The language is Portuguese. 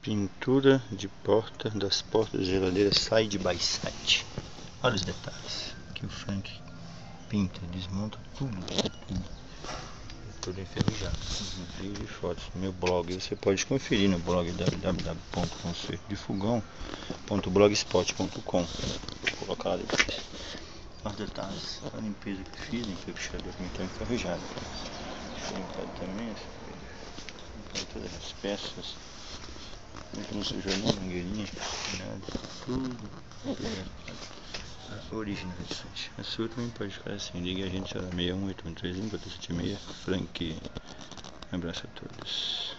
Pintura de porta das portas da geladeira side by side. Olha os detalhes que o Frank pinta, desmonta tudo. Tudo enferrujado. Vídeo de fotos no meu blog, você pode conferir no blog www.concertodefogão.blogspot.com. Vou colocar lá depois os detalhes, a limpeza que fiz, limpei o puxador que está enferrujado. Limpado também, limpar todas as peças. Não sujou nem mangueirinha, nada, tudo originalidade. A sua também pode ficar assim. Ligue a gente, 618131 476 Frank. Um abraço a todos.